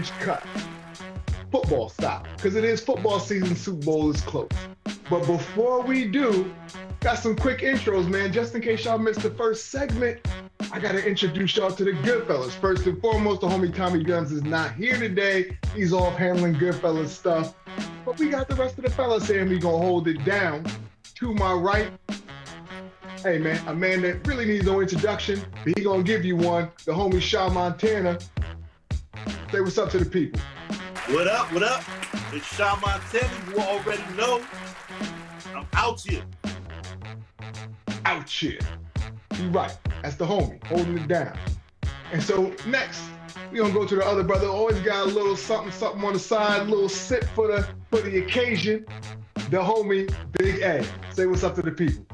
bench cut, football style, because it is football season, Super Bowl is close. But before we do, got some quick intros, man. Just in case y'all missed the first segment, I gotta introduce y'all to the Goodfellas. First and foremost, the homie Tommy Gunz is not here today. He's off handling Goodfellas stuff. But we got the rest of the fellas here, and we gonna hold it down. To my right, hey man, a man that really needs no introduction, but he gonna give you one. The homie Shah Montana. Say what's up to the people. What up, what up? It's Shah Montana, you already know. I'm out here. Out here. You right, that's the homie, holding it down. And so next, we gonna go to the other brother. Always got a little something on the side, a little sip for the occasion. The homie, Big A. Say what's up to the people.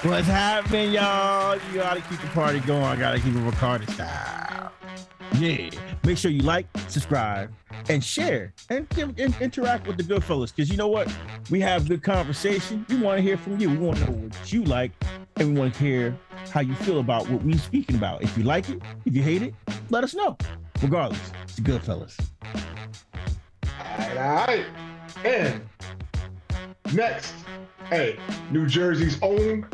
What's happening, y'all? You gotta keep the party going. I gotta keep it Ricardo style. Yeah. Make sure you like, subscribe, and share, and interact with the Goodfellas. Because you know what? We have good conversation. We want to hear from you. We want to know what you like, and we want to hear how you feel about what we're speaking about. If you like it, if you hate it, let us know. Regardless, it's the Goodfellas. All right. And next, hey, New Jersey's own,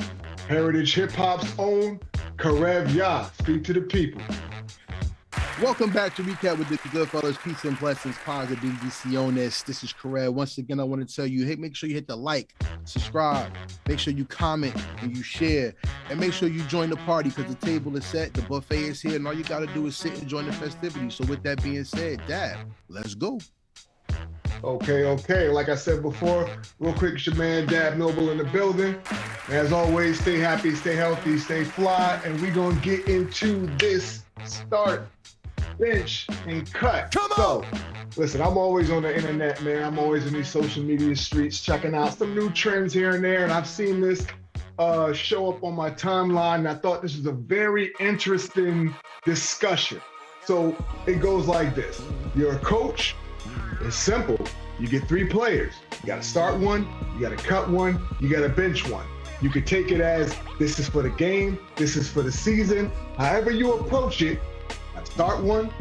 Heritage Hip Hop's own, Karev Yah. Speak to the people. Welcome back to Recap with the Goodfellas. Peace and blessings, positive bendiciones. This is Karev. Once again, I want to tell you, hey, make sure you hit the like, subscribe, make sure you comment and you share, and make sure you join the party because the table is set, the buffet is here, and all you got to do is sit and join the festivities. So with that being said, Dav, let's go. Okay. Like I said before, real quick, it's your man Dav Noble in the building. As always, stay happy, stay healthy, stay fly, and we're going to get into this start, bench, and cut. Come on! So, listen, I'm always on the internet, man. I'm always in these social media streets checking out some new trends here and there, and I've seen this show up on my timeline, and I thought this was a very interesting discussion. So it goes like this. You're a coach. It's simple. You get 3 players. You got to start one, you got to cut one, you got to bench one. You could take it as this is for the game, this is for the season. However you approach it, got to start one,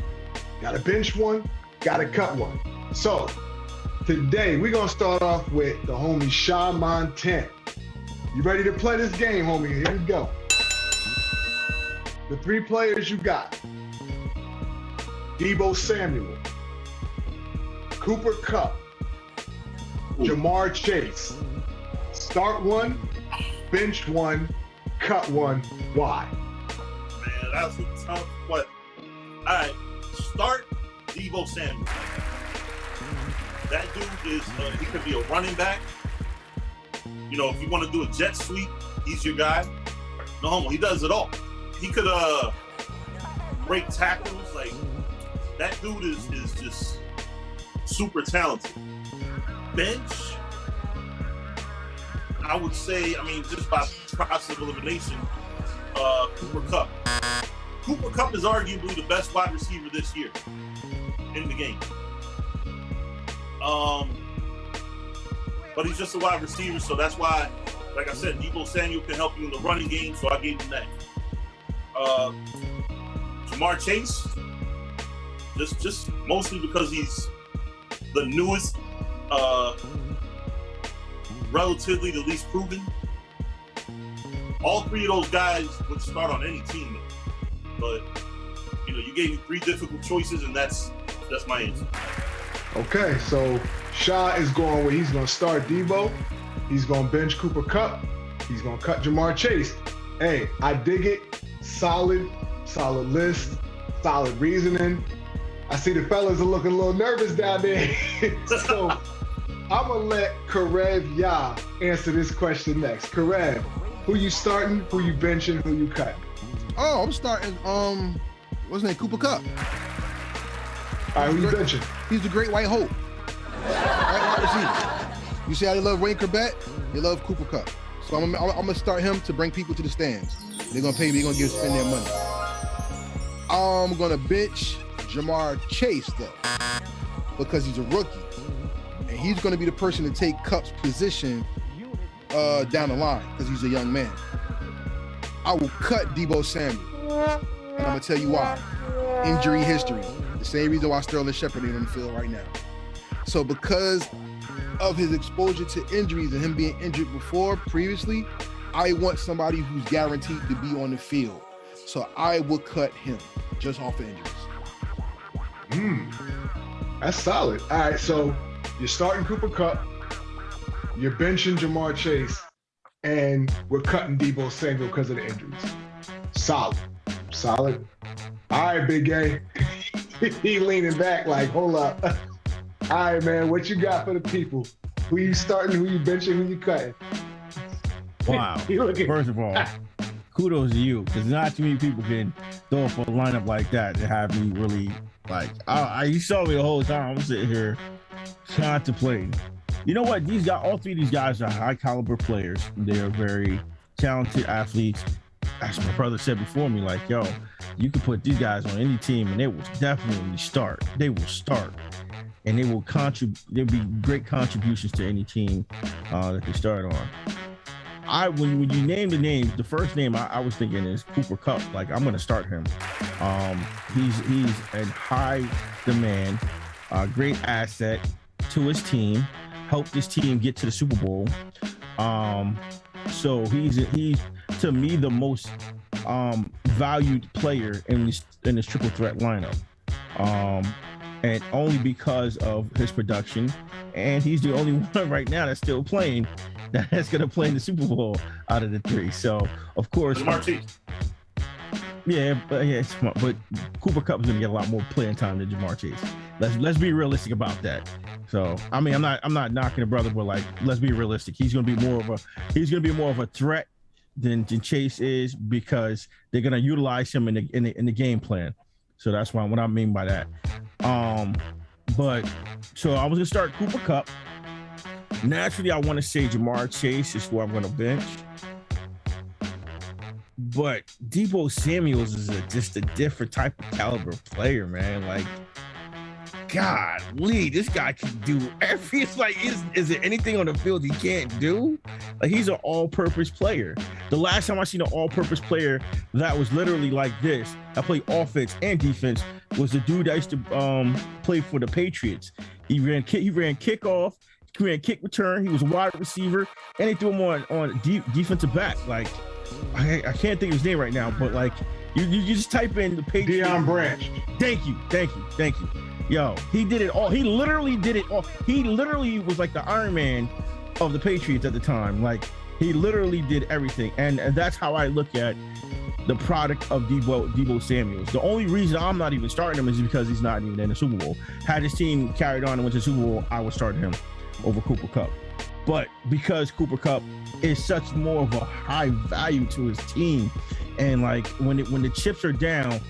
got to bench one, got to cut one. So today we're going to start off with the homie Shah Montana. You ready to play this game, homie? Here we go. The 3 players you got: Deebo Samuel, Cooper Kupp, JaMarr Chase. Start one, bench one, cut one. Why? Man, that's a tough one. All right, start Deebo Samuel. That dude is, he could be a running back. You know, if you want to do a jet sweep, he's your guy. No homo, he does it all. He could break tackles. Like, that dude is just super talented. Bench, I would say, I mean, just by process of elimination, Cooper Kupp. Cooper Kupp is arguably the best wide receiver this year in the game. But he's just a wide receiver, so that's why, like I said, Deebo Samuel can help you in the running game, so I gave him that. JaMarr Chase, just mostly because he's the newest, relatively the least proven. All 3 of those guys would start on any team, but you know, you gave me 3 difficult choices, and that's my answer. Okay, so Shah is going where he's going to start Deebo. He's going to bench Cooper Kupp. He's going to cut JaMarr Chase. Hey, I dig it. Solid list, solid reasoning. I see the fellas are looking a little nervous down there. So I'm going to let Karev Yah answer this question next. Karev, who you starting, who you benching, who you cutting? Oh, I'm starting, what's his name, Cooper Kupp. All right, who you benching? He's the great white hope. Right wide receiver. You see how they love Wayne Corbett? They love Cooper Kupp. So I'm gonna start him to bring people to the stands. They're gonna pay me, they're gonna spend their money. I'm gonna bench JaMarr Chase though, because he's a rookie. And he's gonna be the person to take Kupp's position down the line, because he's a young man. I will cut Deebo Samuel. And I'm gonna tell you why. injury history. The same reason why Sterling Shepard ain't on the field right now. So because of his exposure to injuries and him being injured previously, I want somebody who's guaranteed to be on the field. So I will cut him just off of injuries. That's solid. All right, so you're starting Cooper Kupp, you're benching JaMarr Chase, and we're cutting Deebo Samuel because of the injuries. Solid. All right, Big A. He leaning back like, hold up. All right, man, what you got for the people? Who you starting, who you benching, who you cutting? Wow. First of all, kudos to you, because not too many people can throw up a lineup like that and have me really like. You saw me the whole time. I'm sitting here contemplating. You know what? These guys, all three of these guys are high caliber players. They are very talented athletes. As my brother said before me, like, yo, you can put these guys on any team and they will definitely start. They will start. And they will contribute. There'll be great contributions to any team that they start on. When you name the names, the first name I was thinking is Cooper Kupp. Like, I'm gonna start him. He's in high demand, great asset to his team. Helped this team get to the Super Bowl. So he's to me the most valued player in this triple threat lineup. And only because of his production, and he's the only one right now that's still playing that's going to play in the Super Bowl out of the three. So of course, but Cooper Kupp is going to get a lot more playing time than JaMarr Chase. Let's be realistic about that. So I mean, I'm not knocking the brother, but like, let's be realistic. He's going to be more of a threat than Chase is, because they're going to utilize him in the game plan. So that's what I mean by that. But so I was gonna start Cooper Kupp. Naturally, I want to say JaMarr Chase is who I'm gonna bench. But Deebo Samuels is just a different type of caliber player, man. Like, golly, this guy can do everything. It's like, is there anything on the field he can't do? Like, he's an all-purpose player. The last time I seen an all-purpose player that was literally like this, I played offense and defense, was the dude that used to play for the Patriots. He ran kickoff, he ran kick return, he was a wide receiver, and they threw him on defensive back. Like, I can't think of his name right now, but like, you just type in the Patriots. Deion Branch. Thank you. Yo, he did it all. He literally did it all. He literally was like the Iron Man of the Patriots at the time. Like, he literally did everything. And that's how I look at the product of Deebo Samuels. The only reason I'm not even starting him is because he's not even in the Super Bowl. Had his team carried on and went to the Super Bowl, I would start him over Cooper Kupp. But because Cooper Kupp is such more of a high value to his team, and like when the chips are down,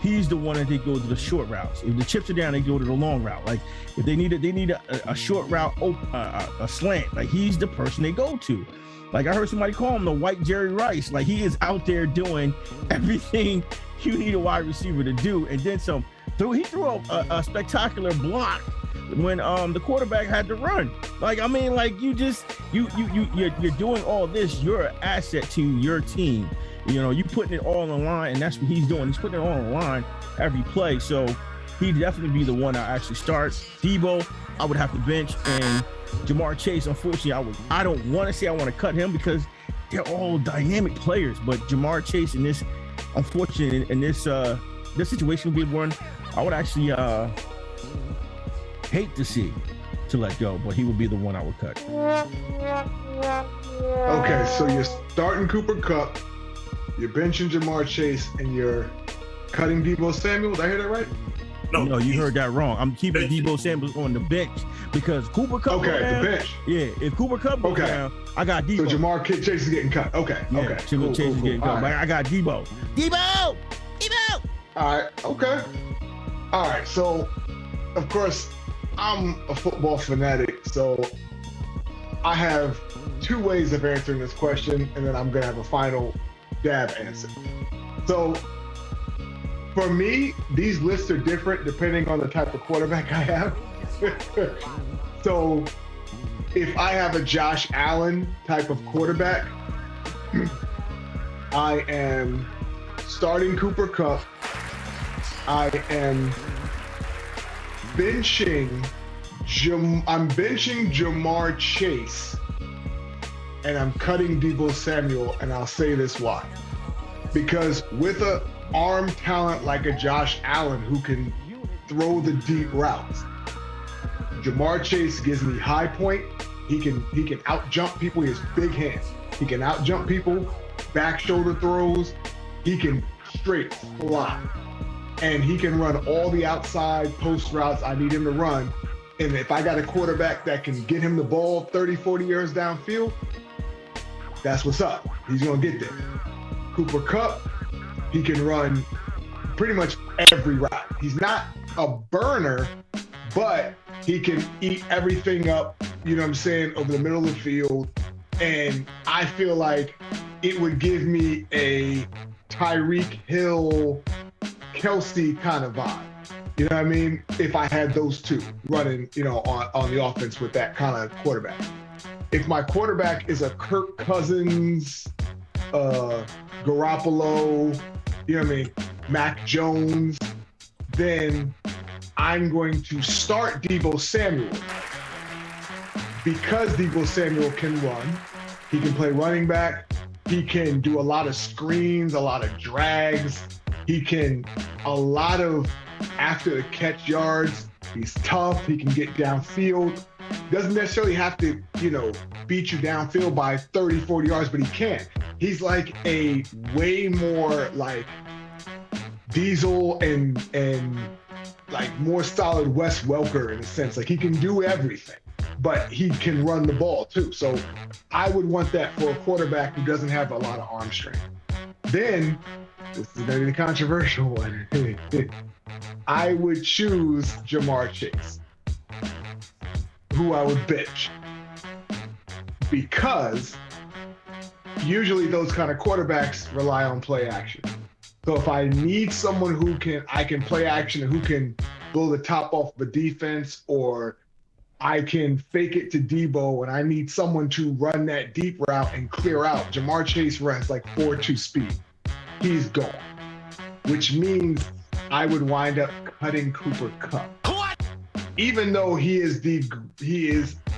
he's the one that they go to the short routes. If the chips are down, they go to the long route. Like, if they need a short route, a slant, like, he's the person they go to. Like, I heard somebody call him the white Jerry Rice. Like, he is out there doing everything you need a wide receiver to do, and then some. He threw a spectacular block when the quarterback had to run. Like, I mean, like, you're doing all this. You're an asset to your team. You know, you putting it all on the line, and that's what he's doing. He's putting it all on the line every play. So he'd definitely be the one I actually start. Deebo, I would have to bench, and JaMarr Chase, unfortunately, I don't want to say I want to cut him because they're all dynamic players. But JaMarr Chase in this, unfortunately, in this situation would be one I would actually hate to see to let go, but he would be the one I would cut. Okay, so you're starting Cooper Kupp, you're benching JaMarr Chase, and you're cutting Deebo Samuel. Did I hear that right? No, you heard that wrong. I'm keeping Deebo Samuel on the bench because Cooper Kupp. Okay, down, the bench. Yeah, if Cooper Kupp goes down, I got Deebo. So JaMarr Chase is getting cut. Okay, yeah, okay. Chase is getting cut. Right. I got Deebo. Deebo. All right, okay. All right, so of course I'm a football fanatic, so I have two ways of answering this question, and then I'm gonna have a final Dav answer. So for me, these lists are different depending on the type of quarterback I have. So if I have a Josh Allen type of quarterback, I am starting Cooper Kupp, I am benching JaMarr Chase, and I'm cutting Deebo Samuel, and I'll say this why. Because with an arm talent like a Josh Allen who can throw the deep routes, JaMarr Chase gives me high point. He can out jump people. He has big hands. He can out jump people, back shoulder throws. He can straight fly. And he can run all the outside post routes I need him to run. And if I got a quarterback that can get him the ball 30, 40 yards downfield, that's what's up. He's going to get there. Cooper Kupp, he can run pretty much every route. He's not a burner, but he can eat everything up, you know what I'm saying, over the middle of the field. And I feel like it would give me a Tyreek Hill, Kelsey kind of vibe. You know what I mean? If I had those two running, you know, on the offense with that kind of quarterback. If my quarterback is a Kirk Cousins, Garoppolo, you know what I mean, Mac Jones, then I'm going to start Deebo Samuel. Because Deebo Samuel can run, he can play running back, he can do a lot of screens, a lot of drags, he can a lot of after the catch yards. He's tough, he can get downfield. Doesn't necessarily have to, you know, beat you downfield by 30, 40 yards, but he can. He's like a way more like Diesel and like more solid Wes Welker in a sense. Like he can do everything, but he can run the ball too. So I would want that for a quarterback who doesn't have a lot of arm strength. Then, this is gonna be the controversial one. I would choose JaMarr Chase, who I would bench. Because usually those kind of quarterbacks rely on play action. So if I need someone who I can play action and who can blow the top off of a defense, or I can fake it to Deebo and I need someone to run that deep route and clear out. JaMarr Chase runs like 4.2 speed. He's gone, which means I would wind up cutting Cooper Kupp. What? Even though he is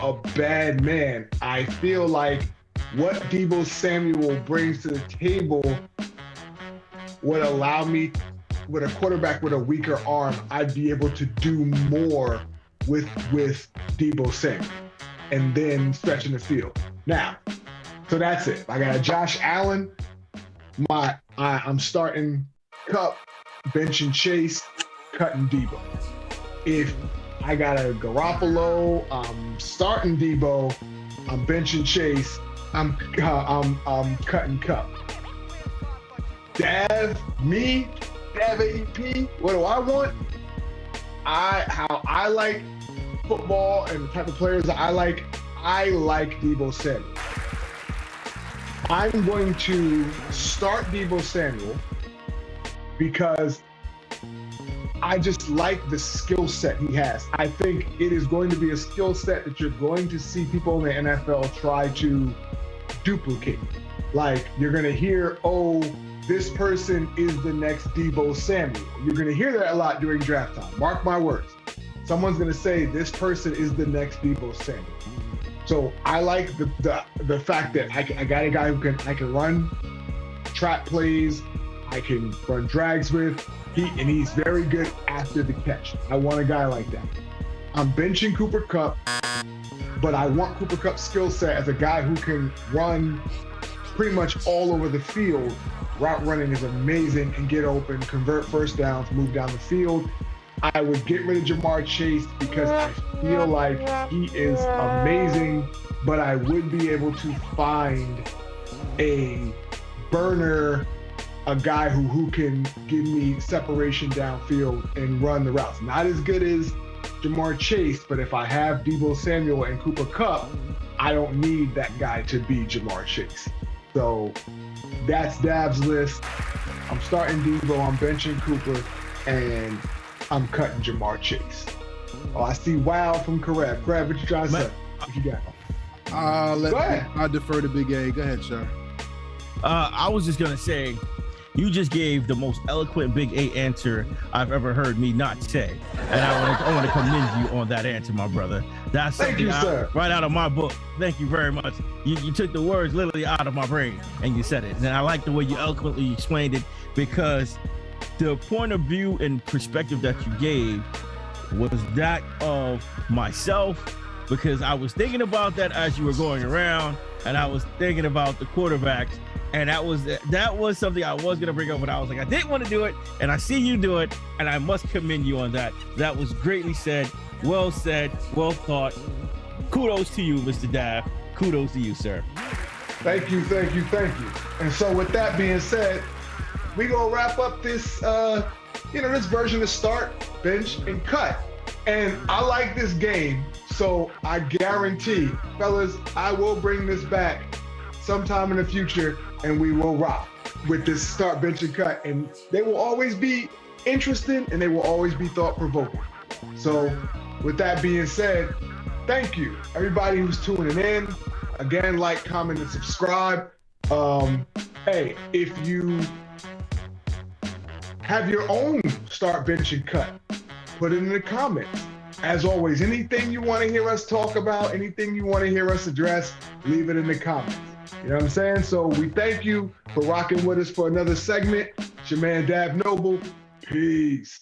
a bad man, I feel like what Deebo Samuel brings to the table would allow me, with a quarterback with a weaker arm, I'd be able to do more with Deebo Samuel and then stretching the field. Now, so that's it. I got a Josh Allen. I'm starting Kupp, benching Chase, cutting Deebo. If I got a Garoppolo, I'm starting Deebo, I'm benching Chase, I'm cutting Kupp. Dav AP, what do I want? How I like football and the type of players I like Deebo Samuel. I'm going to start Deebo Samuel because I just like the skill set he has. I think it is going to be a skill set that you're going to see people in the NFL try to duplicate. Like, you're going to hear, oh, this person is the next Deebo Samuel. You're going to hear that a lot during draft time. Mark my words. Someone's going to say this person is the next Deebo Samuel. So I like the fact that I got a guy who I can run trap plays, I can run drags with, and he's very good after the catch. I want a guy like that. I'm benching Cooper Kupp, but I want Cooper Kupp's skill set as a guy who can run pretty much all over the field. Route running is amazing, and get open, convert first downs, move down the field. I would get rid of JaMarr Chase because I feel like he is amazing, but I would be able to find a burner, a guy who can give me separation downfield and run the routes. Not as good as JaMarr Chase, but if I have Deebo Samuel and Cooper Kupp, I don't need that guy to be JaMarr Chase. So that's Dav's list. I'm starting Deebo, I'm benching Cooper, and I'm cutting JaMarr Chase. Oh, I see wow from Karev. Karev, what you trying to say? What you got? Go ahead. I defer to Big A. Go ahead, sir. I was just gonna say, You just gave the most eloquent Big A answer I've ever heard me not say. And I want to commend you on that answer, my brother. That's something right out of my book. Thank you very much. You took the words literally out of my brain and you said it. And I like the way you eloquently explained it, because the point of view and perspective that you gave was that of myself, because I was thinking about that as you were going around, and I was thinking about the quarterbacks. And that was something I was gonna bring up, but I was like, I didn't want to do it, and I see you do it, and I must commend you on that. That was greatly said, well thought. Kudos to you, Mr. Dav. Kudos to you, sir. Thank you. And so with that being said, we gonna wrap up this this version of start, bench, and cut. And I like this game, so I guarantee, fellas, I will bring this back sometime in the future, and we will rock with this start, bench, and cut. And they will always be interesting, and they will always be thought-provoking. So with that being said, thank you, everybody who's tuning in. Again, like, comment, and subscribe. Hey, if you have your own start, bench, and cut, put it in the comments. As always, anything you want to hear us talk about, anything you want to hear us address, leave it in the comments. You know what I'm saying? So we thank you for rocking with us for another segment. It's your man, Dav Noble. Peace.